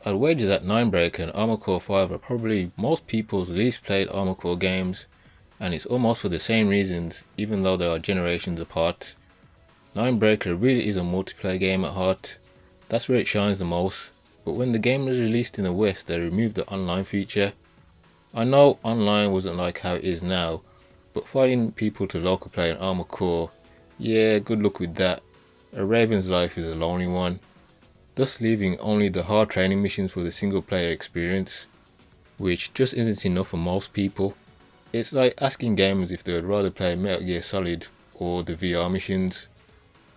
I'd wager that Ninebreaker and Armored Core 5 are probably most people's least played Armored Core games, and it's almost for the same reasons, even though they are generations apart. Ninebreaker really is a multiplayer game at heart, that's where it shines the most, but when the game was released in the West they removed the online feature. I know online wasn't like how it is now, but finding people to local play in Armored Core, yeah, good luck with that. A Raven's life is a lonely one, thus leaving only the hard training missions for the single player experience, which just isn't enough for most people. It's like asking gamers if they would rather play Metal Gear Solid or the VR missions.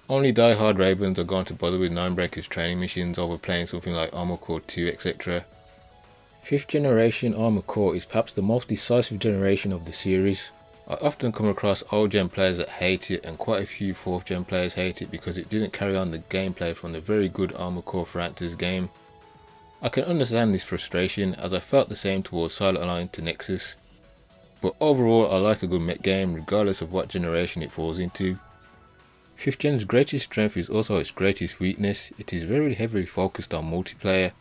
Only die-hard Ravens are going to bother with Ninebreaker's training missions over playing something like Armored Core 2 etc. 5th generation Armored Core is perhaps the most decisive generation of the series. I often come across old gen players that hate it, and quite a few 4th gen players hate it because it didn't carry on the gameplay from the very good Armored Core Frantis game. I can understand this frustration, as I felt the same towards Silent Alliance to Nexus, but overall I like a good mech game regardless of what generation it falls into. 5th gen's greatest strength is also its greatest weakness. It is very heavily focused on multiplayer.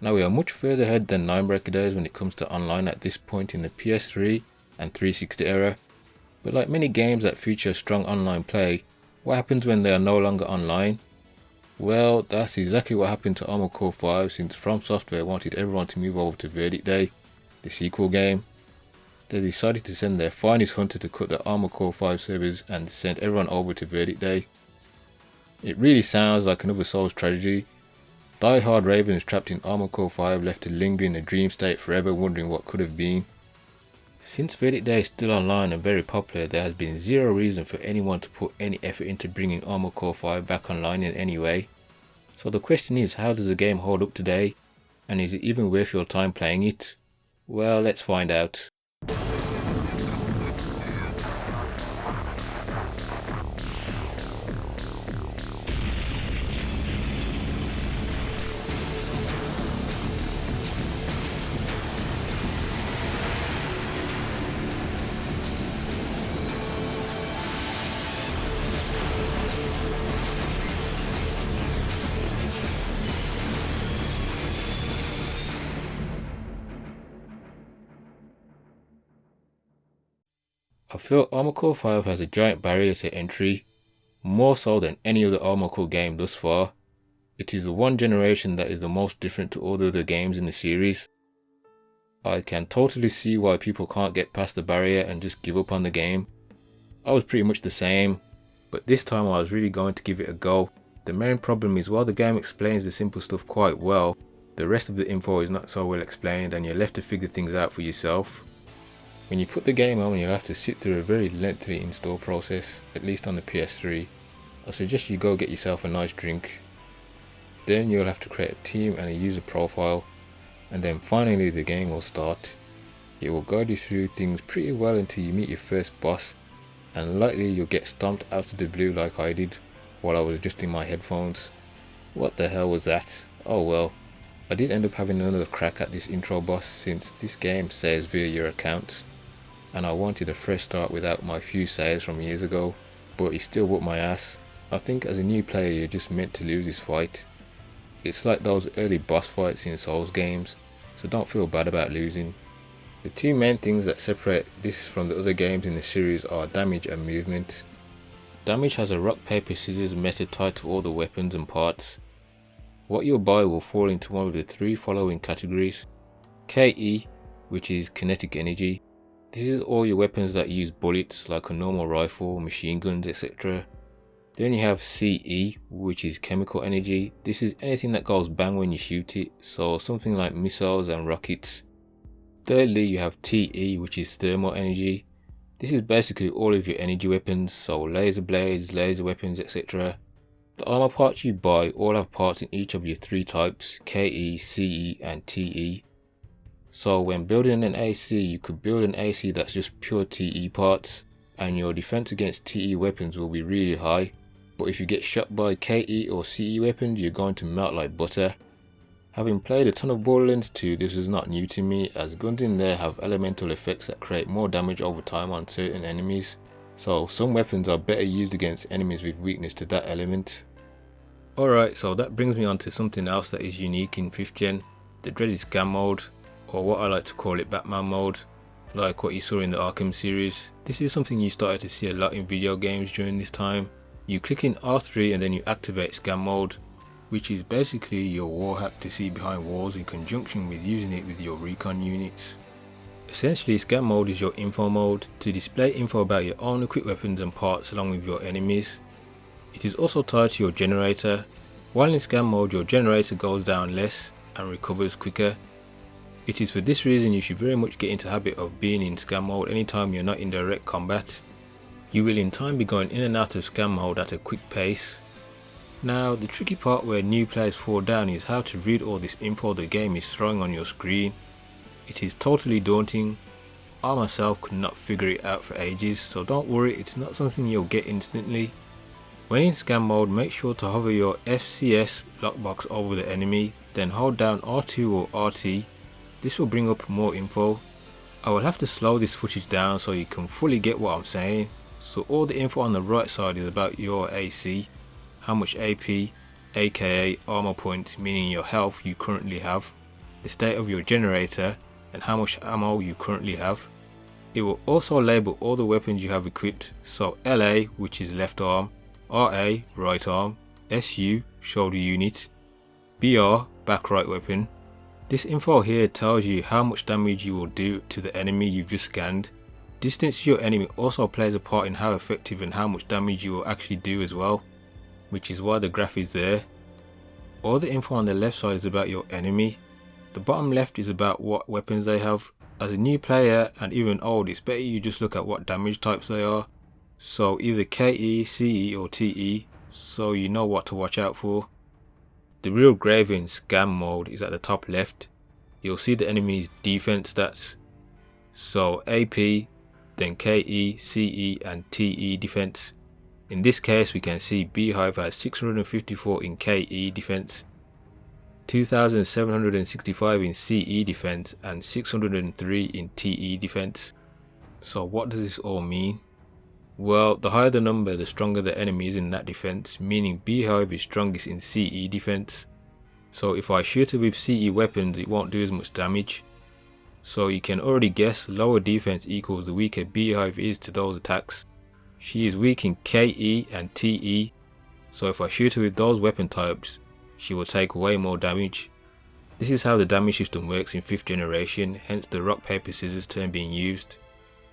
Now we are much further ahead than Ninebreaker days when it comes to online at this point in the PS3 and 360 era, but like many games that feature strong online play, what happens when they are no longer online? Well, that's exactly what happened to Armored Core 5 since fromsoftware wanted everyone to move over to Verdict Day, the sequel game. They decided to send their finest hunter to cut the Armored Core 5 servers and send everyone over to Verdict Day. It really sounds like another Souls tragedy. Die-hard Ravens trapped in Armored Core 5 left to linger in a dream state forever wondering what could have been. Since Verdict Day is still online and very popular, there has been zero reason for anyone to put any effort into bringing Armored Core 5 back online in any way. So the question is, how does the game hold up today? And is it even worth your time playing it? Well, let's find out. I feel Armored Core 5 has a giant barrier to entry, more so than any other Armored Core game thus far. It is the one generation that is the most different to all the other games in the series. I can totally see why people can't get past the barrier and just give up on the game. I was pretty much the same, but this time I was really going to give it a go. The main problem is while the game explains the simple stuff quite well, the rest of the info is not so well explained and you're left to figure things out for yourself. When you put the game on, you'll have to sit through a very lengthy install process, at least on the PS3. I suggest you go get yourself a nice drink. Then you'll have to create a team and a user profile, and then finally the game will start. It will guide you through things pretty well until you meet your first boss, and likely you'll get stomped out of the blue like I did while I was adjusting my headphones. What the hell was that? Oh well. I did end up having another crack at this intro boss since this game says via your account, and I wanted a fresh start without my few saves from years ago, but he still whooped my ass. I think as a new player you're just meant to lose this fight. It's like those early boss fights in Souls games, so don't feel bad about losing. The two main things that separate this from the other games in the series are damage and movement. Damage has a rock paper scissors method tied to all the weapons and parts. What you buy will fall into one of the three following categories. KE, which is kinetic energy. This is all your weapons that use bullets like a normal rifle, machine guns, etc. Then you have CE, which is chemical energy. This is anything that goes bang when you shoot it, so something like missiles and rockets. Thirdly, you have TE, which is thermal energy. This is basically all of your energy weapons, so laser blades, laser weapons, etc. The armor parts you buy all have parts in each of your three types, KE, CE and TE. So when building an AC, you could build an AC that's just pure TE parts, and your defense against TE weapons will be really high. But if you get shot by KE or CE weapons, you're going to melt like butter. Having played a ton of Borderlands 2, this is not new to me, as guns in there have elemental effects that create more damage over time on certain enemies. So some weapons are better used against enemies with weakness to that element. Alright, so that brings me on to something else that is unique in 5th gen, the dreaded scam mode, or what I like to call it Batman mode, like what you saw in the Arkham series. This is something you started to see a lot in video games during this time. You click in R3 and then you activate scam mode, which is basically your wall hack to see behind walls in conjunction with using it with your recon units. Essentially, scam mode is your info mode to display info about your own equipped weapons and parts along with your enemies. It is also tied to your generator. While in scam mode, your generator goes down less and recovers quicker. It is for this reason you should very much get into the habit of being in scam mode anytime you're not in direct combat. You will in time be going in and out of scam mode at a quick pace. Now, the tricky part where new players fall down is how to read all this info the game is throwing on your screen. It is totally daunting. I myself could not figure it out for ages, so don't worry, it's not something you'll get instantly. When in scam mode, make sure to hover your FCS lockbox over the enemy, then hold down R2 or RT. This will bring up more info. I will have to slow this footage down so you can fully get what I'm saying. So all the info on the right side is about your AC, how much AP, aka armor points, meaning your health you currently have, the state of your generator, and how much ammo you currently have. It will also label all the weapons you have equipped, so LA, which is left arm, RA, right arm, SU, shoulder unit, BR, back right weapon. This info here tells you how much damage you will do to the enemy you've just scanned. Distance to your enemy also plays a part in how effective and how much damage you will actually do as well, which is why the graph is there. All the info on the left side is about your enemy. The bottom left is about what weapons they have. As a new player and even old, it's better you just look at what damage types they are. So either KE, CE or TE, so you know what to watch out for. The real grave in scam mode is at the top left. You'll see the enemy's defense stats. So AP, then KE, CE and TE defense. In this case we can see Beehive has 654 in KE defense, 2765 in CE defense and 603 in TE defense. So what does this all mean? Well, the higher the number, the stronger the enemy is in that defense, meaning Beehive is strongest in CE defense. So if I shoot her with CE weapons, it won't do as much damage. So you can already guess lower defense equals the weaker Beehive is to those attacks. She is weak in KE and TE, so if I shoot her with those weapon types, she will take way more damage. This is how the damage system works in 5th generation, hence the rock paper scissors term being used.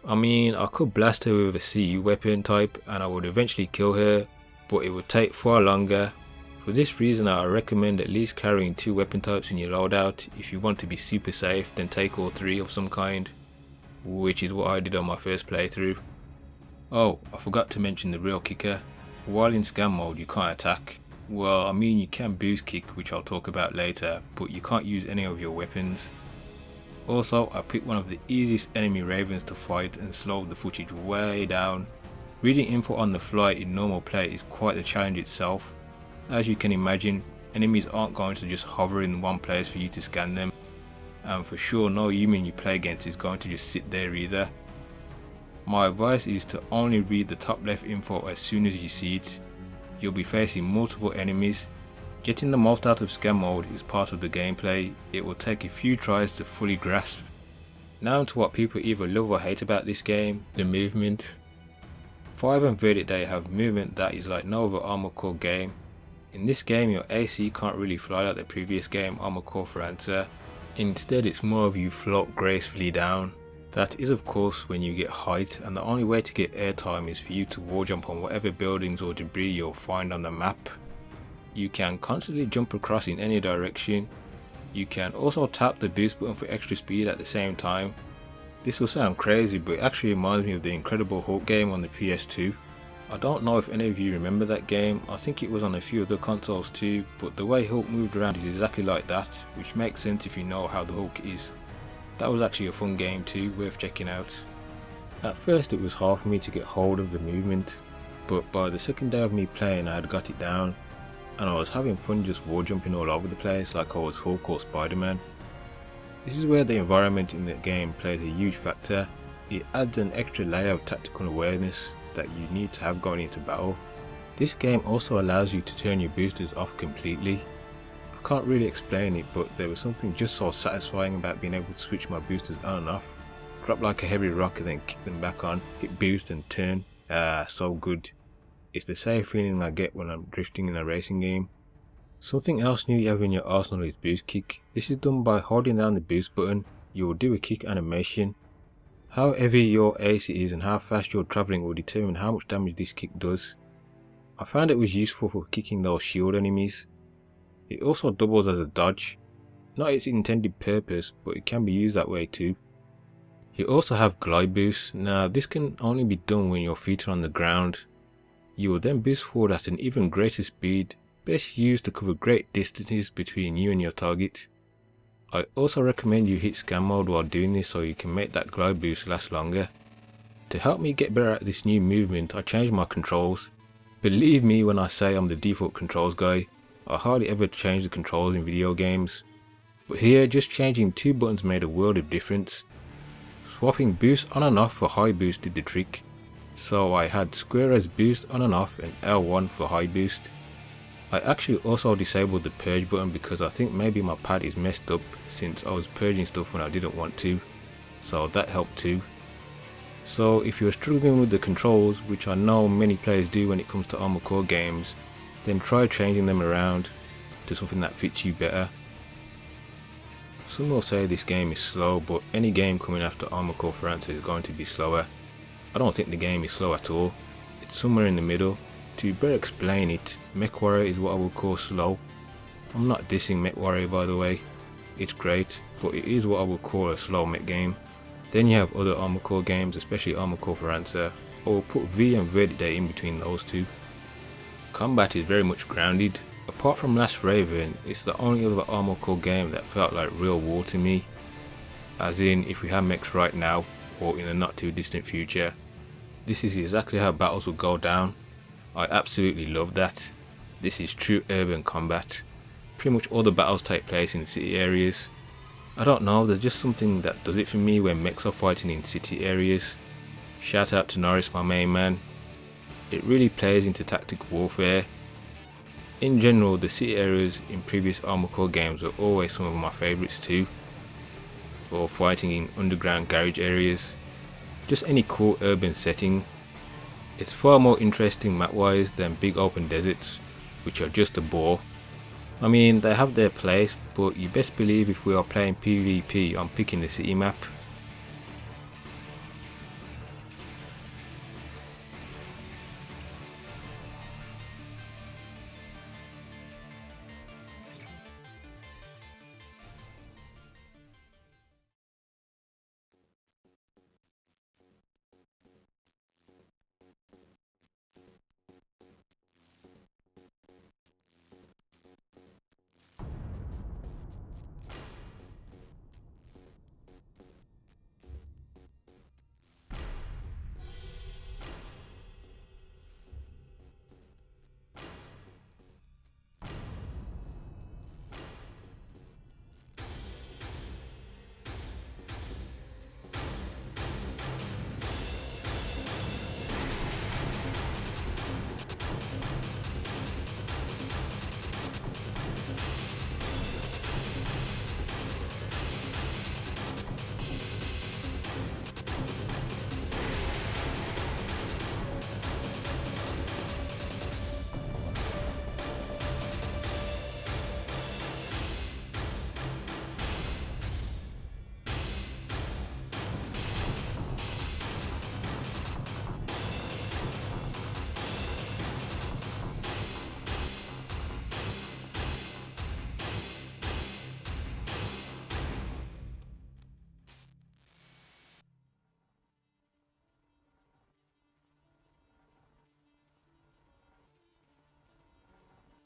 I mean, I could blast her with a CE weapon type and I would eventually kill her, but it would take far longer. For this reason I recommend at least carrying 2 weapon types in your loadout. If you want to be super safe, then take all 3 of some kind, which is what I did on my first playthrough. Oh, I forgot to mention the real kicker. While in scam mode you can't attack. Well, I mean you can boost kick, which I'll talk about later, but you can't use any of your weapons. Also, I picked one of the easiest enemy ravens to fight and slowed the footage way down. Reading info on the fly in normal play is quite the challenge itself. As you can imagine, enemies aren't going to just hover in one place for you to scan them, and for sure no human you play against is going to just sit there either. My advice is to only read the top left info as soon as you see it. You'll be facing multiple enemies. Getting the most out of scam mode is part of the gameplay. It will take a few tries to fully grasp. Now to what people either love or hate about this game, the movement. 5 and Verdict Day have movement that is like no other Armored Core game. In this game your AC can't really fly like the previous game Armored Core Franza. Instead it's more of you float gracefully down. That is of course when you get height, and the only way to get airtime is for you to wall jump on whatever buildings or debris you'll find on the map. You can constantly jump across in any direction. You can also tap the boost button for extra speed at the same time. This will sound crazy, but it actually reminds me of the Incredible Hulk game on the PS2. I don't know if any of you remember that game. I think it was on a few other consoles too, but the way Hulk moved around is exactly like that, which makes sense if you know how the Hulk is. That was actually a fun game too, worth checking out. At first it was hard for me to get hold of the movement, but by the second day of me playing I had got it down, and I was having fun just wall jumping all over the place like I was Hulk or Spider-Man. This is where the environment in the game plays a huge factor. It adds an extra layer of tactical awareness that you need to have going into battle. This game also allows you to turn your boosters off completely. I can't really explain it, but there was something just so satisfying about being able to switch my boosters on and off, drop like a heavy rock and then kick them back on, hit boost and turn. So good. It's the same feeling I get when I'm drifting in a racing game. Something else new you have in your arsenal is boost kick. This is done by holding down the boost button. You will do a kick animation. How heavy your AC is and how fast you're travelling will determine how much damage this kick does. I found it was useful for kicking those shield enemies. It also doubles as a dodge. Not its intended purpose, but it can be used that way too. You also have glide boost. Now this can only be done when your feet are on the ground. You will then boost forward at an even greater speed, best used to cover great distances between you and your target. I also recommend you hit scan mode while doing this so you can make that glide boost last longer. To help me get better at this new movement, I changed my controls. Believe me when I say I'm the default controls guy. I hardly ever change the controls in video games. But here, just changing 2 buttons made a world of difference. Swapping boost on and off for high boost did the trick. So I had square as boost on and off and L1 for high boost. I actually also disabled the purge button because I think maybe my pad is messed up since I was purging stuff when I didn't want to, so that helped too. So if you're struggling with the controls, which I know many players do when it comes to Armored Core games, then try changing them around to something that fits you better. Some will say this game is slow, but any game coming after Armored Core France is going to be slower. I don't think the game is slow at all, it's somewhere in the middle. To better explain it, MechWarrior is what I would call slow. I'm not dissing MechWarrior by the way, it's great, but it is what I would call a slow mech game. Then you have other Armored Core games, especially Armored Core France. I will put V and Verdict in between those two. Combat is very much grounded. Apart from Last Raven, it's the only other Armored Core game that felt like real war to me. As in, if we have mechs right now, or in a not too distant future, this is exactly how battles will go down. I absolutely love that. This is true urban combat. Pretty much all the battles take place in city areas. I don't know, there's just something that does it for me when mechs are fighting in city areas. Shout out to Norris, my main man. It really plays into tactical warfare. In general, the city areas in previous Armored Core games are always some of my favourites too. Or fighting in underground garage areas. Just any cool urban setting. It's far more interesting map wise than big open deserts, which are just a bore. I mean, they have their place, but you best believe if we are playing PvP, I'm picking the city map.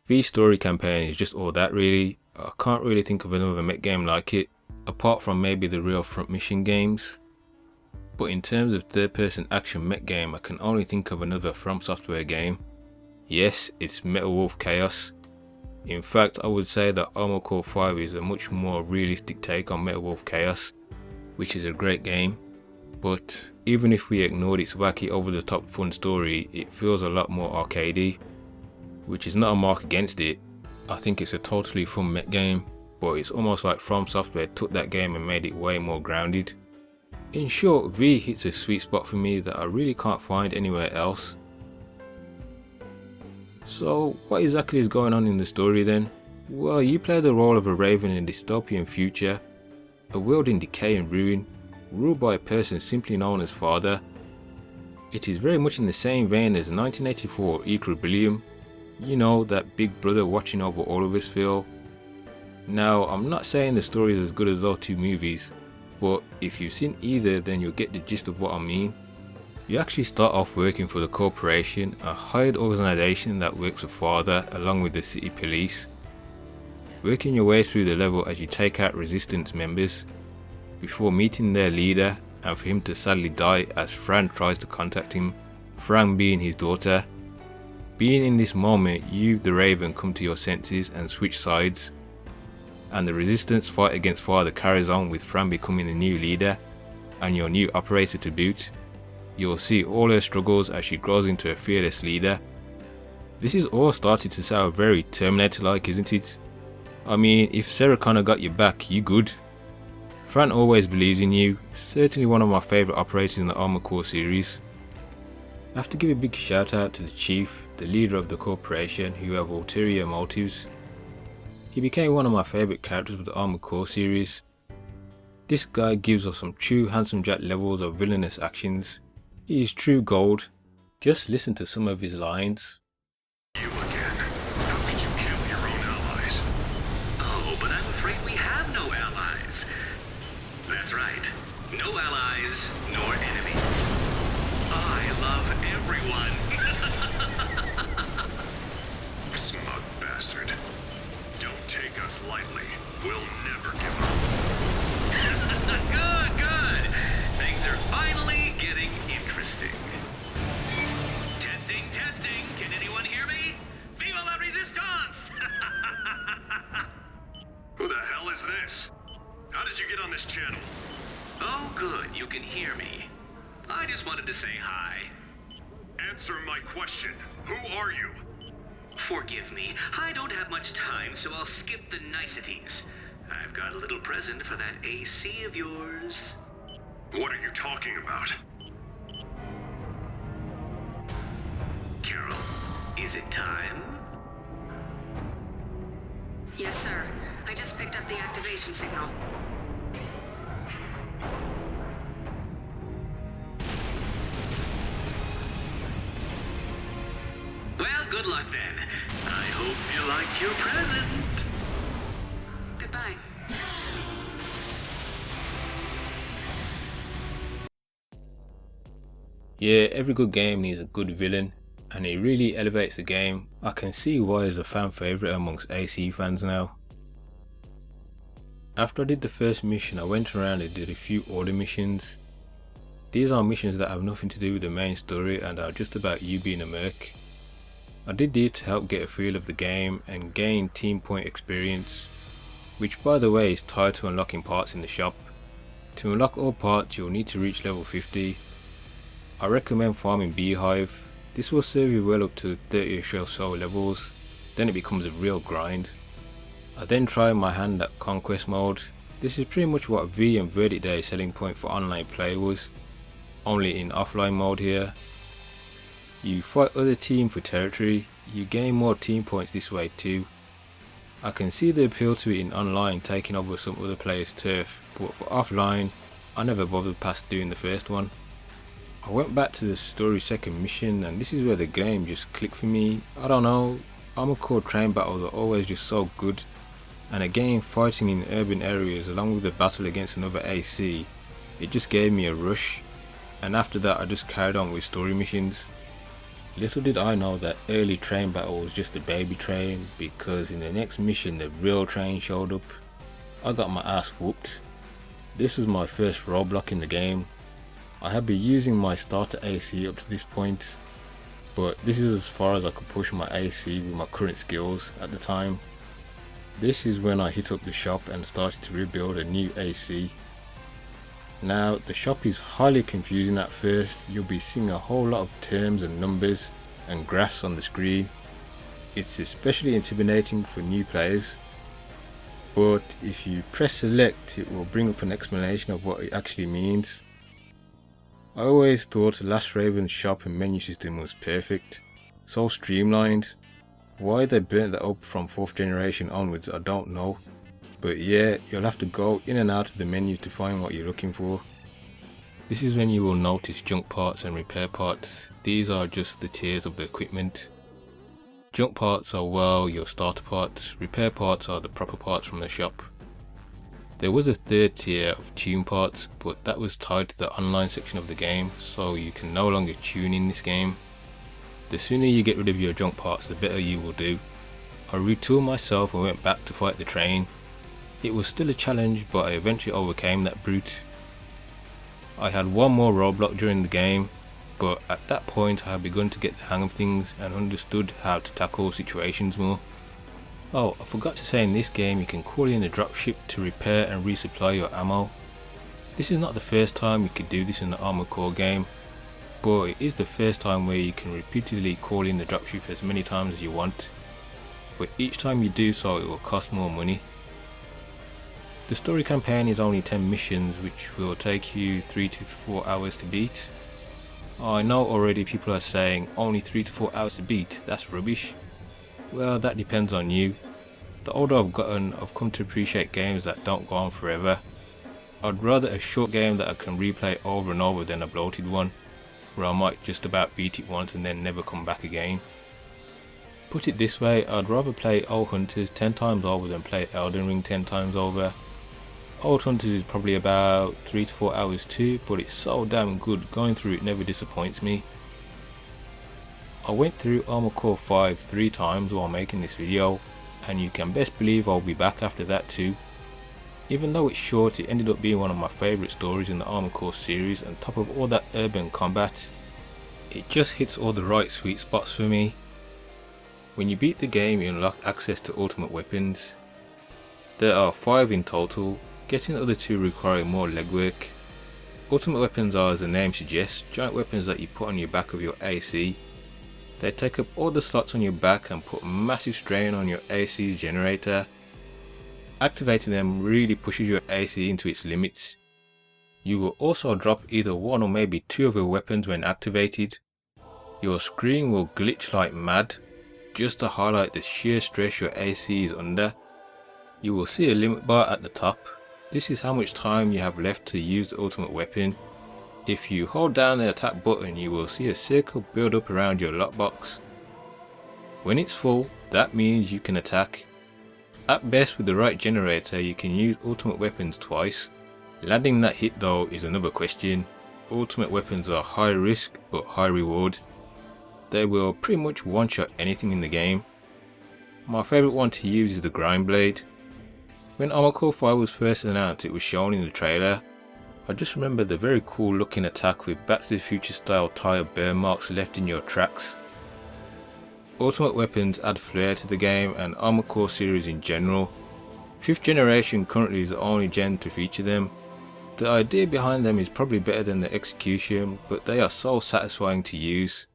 V Story Campaign is just all that really. I can't really think of another mech game like it, apart from maybe the real Front Mission games. But in terms of third person action mech game, I can only think of another FromSoftware game. Yes, it's Metal Wolf Chaos. In fact, I would say that Armored Core 5 is a much more realistic take on Metal Wolf Chaos, which is a great game. But even if we ignored its wacky over the top fun story, it feels a lot more arcadey. which is not a mark against it. I think it's a totally fun mech game, but it's almost like From Software took that game and made it way more grounded. In short, V hits a sweet spot for me that I really can't find anywhere else. So what exactly is going on in the story then? Well, you play the role of a raven in a dystopian future, a world in decay and ruin, ruled by a person simply known as Father. It is very much in the same vein as 1984 Equilibrium, you know, that big brother watching over all of us feel. Now, I'm not saying the story is as good as those two movies, but if you've seen either, then you'll get the gist of what I mean. You actually start off working for the corporation, a hired organisation that works with Father along with the city police. Working your way through the level as you take out resistance members, before meeting their leader and for him to sadly die as Fran tries to contact him, Fran being his daughter. Being in this moment, you, the Raven, come to your senses and switch sides, and the resistance fight against Father carries on with Fran becoming the new leader and your new operator to boot. You'll see all her struggles as she grows into a fearless leader. This is all starting to sound very Terminator-like, isn't it? I mean, if Sarah Connor got your back, you good. Fran always believes in you, certainly one of my favourite operators in the Armored Core series. I have to give a big shout out to the Chief, the leader of the corporation, who have ulterior motives. He became one of my favourite characters of the Armored Core series. This guy gives us some true Handsome Jack levels of villainous actions. He is true gold. Just listen to some of his lines. You again. How could you kill your own allies? Oh, but I'm afraid we have no allies. That's right. No allies, nor enemies. I love everyone. Smug bastard. Don't take us lightly. We'll never give up. Good, good. Things are finally getting interesting. Testing, testing. Can anyone hear me? Viva la resistance! Who the hell is this? How did you get on this channel? Oh, good. You can hear me. I just wanted to say hi. Answer my question. Who are you? Forgive me. I don't have much time, so I'll skip the niceties. I've got a little present for that AC of yours. What are you talking about? Carol, is it time? Yes, sir. I just picked up the activation signal. Well, good luck then. I hope you like your present. Goodbye. Yeah, every good game needs a good villain, and it really elevates the game. I can see why it's a fan favourite amongst AC fans now. After I did the first mission, I went around and did a few order missions. These are missions that have nothing to do with the main story and are just about you being a merc. I did these to help get a feel of the game and gain team point experience, which by the way is tied to unlocking parts in the shop. To unlock all parts you'll need to reach level 50. I recommend farming Beehive. This will serve you well up to 30ish or so levels, then it becomes a real grind. I then tried my hand at Conquest mode. This is pretty much what V and Verdict Day's selling point for online play was, only in offline mode here. You fight other team for territory, you gain more team points this way too. I can see the appeal to it in online, taking over some other players' turf, but for offline, I never bothered past doing the first one. I went back to the story second mission and this is where the game just clicked for me. I don't know, Armored Core train battles are always just so good, and again fighting in urban areas along with the battle against another AC, it just gave me a rush, and after that I just carried on with story missions. Little did I know that early train battle was just a baby train, because in the next mission the real train showed up. I got my ass whooped. This was my first roadblock in the game. I had been using my starter AC up to this point, but this is as far as I could push my AC with my current skills at the time. This is when I hit up the shop and started to rebuild a new AC. Now the shop is highly confusing at first. You'll be seeing a whole lot of terms and numbers and graphs on the screen. It's especially intimidating for new players, but if you press select it will bring up an explanation of what it actually means. I always thought Last Raven's shop and menu system was perfect, so streamlined. Why they burnt that up from 4th generation onwards I don't know, but yeah, you'll have to go in and out of the menu to find what you're looking for. This is when you will notice junk parts and repair parts. These are just the tiers of the equipment. Junk parts are, well, your starter parts. Repair parts are the proper parts from the shop. There was a 3rd tier of tune parts, but that was tied to the online section of the game, so you can no longer tune in this game. The sooner you get rid of your junk parts, the better you will do. I retooled myself and went back to fight the train. It was still a challenge, but I eventually overcame that brute. I had one more roadblock during the game, but at that point I had begun to get the hang of things and understood how to tackle situations more. Oh, I forgot to say, in this game you can call in a dropship to repair and resupply your ammo. This is not the first time you could do this in the Armored Core game, but it is the first time where you can repeatedly call in the dropship as many times as you want, but each time you do so it will cost more money. The story campaign is only 10 missions, which will take you 3 to 4 hours to beat. I know already people are saying only 3 to 4 hours to beat, that's rubbish. Well, that depends on you. The older I've gotten, I've come to appreciate games that don't go on forever. I'd rather a short game that I can replay over and over than a bloated one, where I might just about beat it once and then never come back again. Put it this way, I'd rather play Old Hunters 10 times over than play Elden Ring 10 times over. Old Hunters is probably about 3 to 4 hours too, but it's so damn good, going through it never disappoints me. I went through Armored Core 5 3 times while making this video, and you can best believe I'll be back after that too. Even though it's short, it ended up being one of my favourite stories in the Armored Core series. On top of all that urban combat, it just hits all the right sweet spots for me. When you beat the game you unlock access to ultimate weapons. There are 5 in total, getting the other 2 requiring more legwork. Ultimate weapons are, as the name suggests, giant weapons that you put on your back of your AC. They take up all the slots on your back and put massive strain on your AC's generator. Activating them really pushes your AC into its limits. You will also drop either 1 or maybe 2 of your weapons when activated. Your screen will glitch like mad, just to highlight the sheer stress your AC is under. You will see a limit bar at the top. This is how much time you have left to use the ultimate weapon. If you hold down the attack button you will see a circle build up around your lockbox. When it's full, that means you can attack. At best, with the right generator you can use ultimate weapons twice. Landing that hit though is another question. Ultimate weapons are high risk but high reward. They will pretty much one shot anything in the game. My favourite one to use is the grind blade. When Armored Core 5 was first announced it was shown in the trailer. I just remember the very cool looking attack with Back to the Future style tyre burn marks left in your tracks. Ultimate weapons add flair to the game and Armored Core series in general. 5th generation currently is the only gen to feature them. The idea behind them is probably better than the execution, but they are so satisfying to use.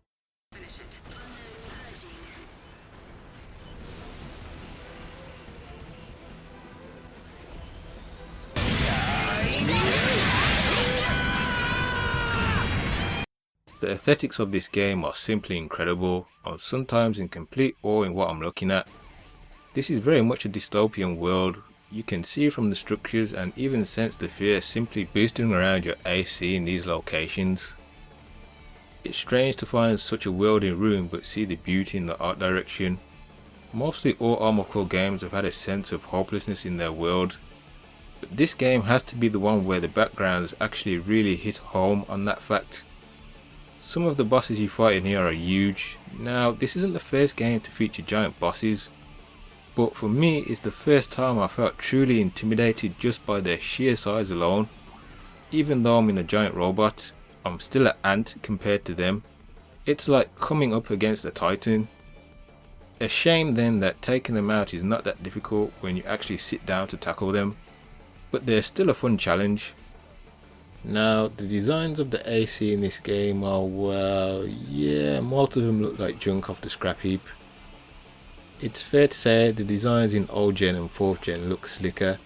The aesthetics of this game are simply incredible. I'm sometimes in complete awe in what I'm looking at. This is very much a dystopian world. You can see from the structures and even sense the fear simply boosting around your AC in these locations. It's strange to find such a world in ruin but see the beauty in the art direction. Mostly all Armored Core games have had a sense of hopelessness in their world, but this game has to be the one where the backgrounds actually really hit home on that fact. Some of the bosses you fight in here are huge. Now this isn't the first game to feature giant bosses, but for me it's the first time I felt truly intimidated just by their sheer size alone. Even though I'm in a giant robot, I'm still an ant compared to them. It's like coming up against a titan. A shame then that taking them out is not that difficult when you actually sit down to tackle them, but they're still a fun challenge. Now the designs of the AC in this game are, well, yeah, most of them look like junk off the scrap heap. It's fair to say the designs in old gen and 4th gen look slicker,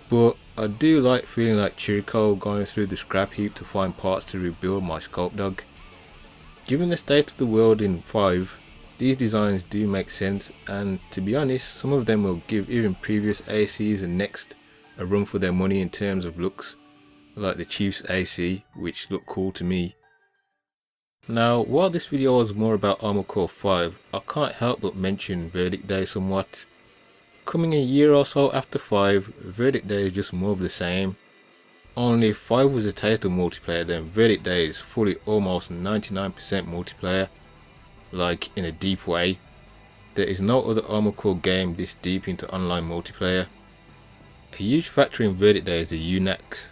but I do like feeling like Chirico going through the scrap heap to find parts to rebuild my Sculpt Dog. Given the state of the world in 5, these designs do make sense, and to be honest, some of them will give even previous ACs and next a run for their money in terms of looks, like the Chiefs AC, which look cool to me. Now, while this video was more about Armored Core 5, I can't help but mention Verdict Day somewhat. Coming a year or so after 5, Verdict Day is just more of the same. Only if 5 was a taste of multiplayer, then Verdict Day is fully almost 99% multiplayer, like in a deep way. There is no other Armored Core game this deep into online multiplayer. A huge factor in Verdict Day is the UNACs.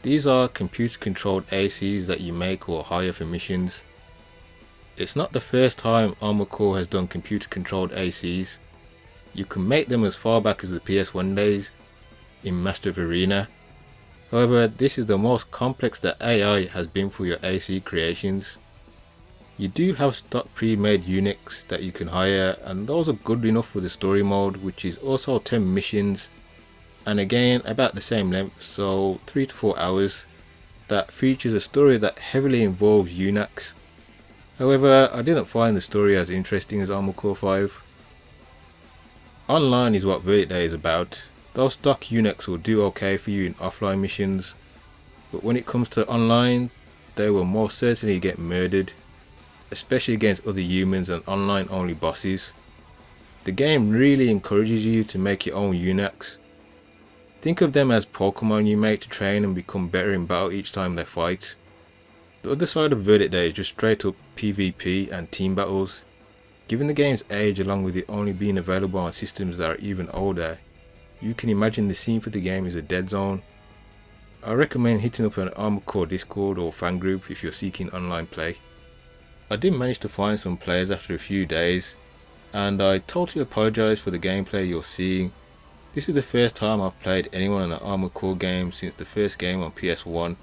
These are computer controlled ACs that you make or hire for missions. It's not the first time Armored Core has done computer controlled ACs. You can make them as far back as the PS1 days in Master of Arena. However, this is the most complex that AI has been for your AC creations. You do have stock pre-made UNICs that you can hire, and those are good enough for the story mode, which is also 10 missions, and again about the same length, so 3 to 4 hours, that features a story that heavily involves UNACs. However, I didn't find the story as interesting as Armored Core 5. Online is what Verdict Day is about. Those stock UNICs will do okay for you in offline missions, but when it comes to online, they will most certainly get murdered, especially against other humans and online only bosses. The game really encourages you to make your own UNICs. Think of them as Pokemon you make to train and become better in battle each time they fight. The other side of Verdict Day is just straight up PvP and team battles. Given the game's age, along with it only being available on systems that are even older, you can imagine the scene for the game is a dead zone. I recommend hitting up an Armored Core Discord or fan group if you're seeking online play. I did manage to find some players after a few days, and I totally apologise for the gameplay you're seeing. This is the first time I've played anyone in an Armored Core game since the first game on PS1.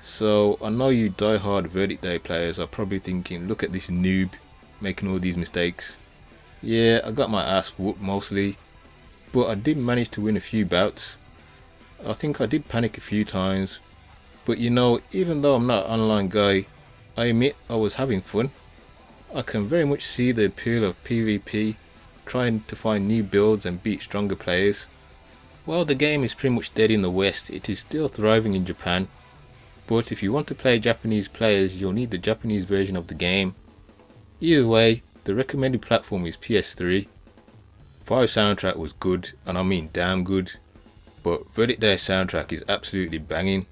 So I know you die-hard Verdict Day players are probably thinking, look at this noob making all these mistakes. Yeah, I got my ass whooped mostly, but I did manage to win a few bouts. I think I did panic a few times, but you know, even though I'm not an online guy, I admit I was having fun. I can very much see the appeal of PvP, trying to find new builds and beat stronger players. While the game is pretty much dead in the West, it is still thriving in Japan. But if you want to play Japanese players, you'll need the Japanese version of the game. Either way, the recommended platform is PS3. 5 soundtrack was good, and I mean damn good, but Verdict Day soundtrack is absolutely banging.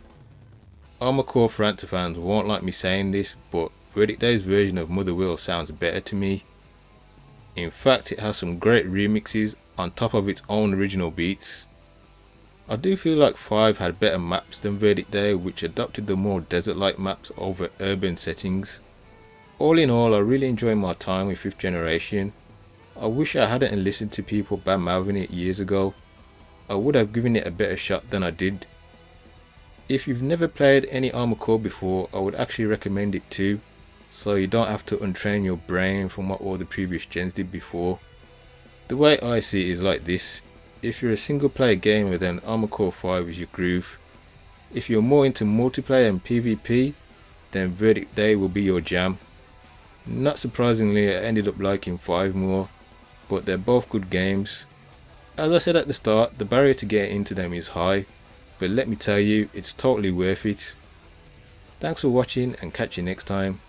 Armored Core Frantic fans won't like me saying this, but Verdict Day's version of Motherwell sounds better to me. In fact, it has some great remixes on top of its own original beats. I do feel like 5 had better maps than Verdict Day, which adopted the more desert-like maps over urban settings. All in all, I really enjoyed my time with 5th generation. I wish I hadn't listened to people bad-mouthing it years ago. I would have given it a better shot than I did. If you've never played any Armored Core before, I would actually recommend it too, so you don't have to untrain your brain from what all the previous gens did before. The way I see it is like this: if you're a single player gamer, then Armored Core 5 is your groove. If you're more into multiplayer and PvP, then Verdict Day will be your jam. Not surprisingly, I ended up liking 5 more, but they're both good games. As I said at the start, the barrier to get into them is high, but let me tell you, it's totally worth it. Thanks for watching and catch you next time.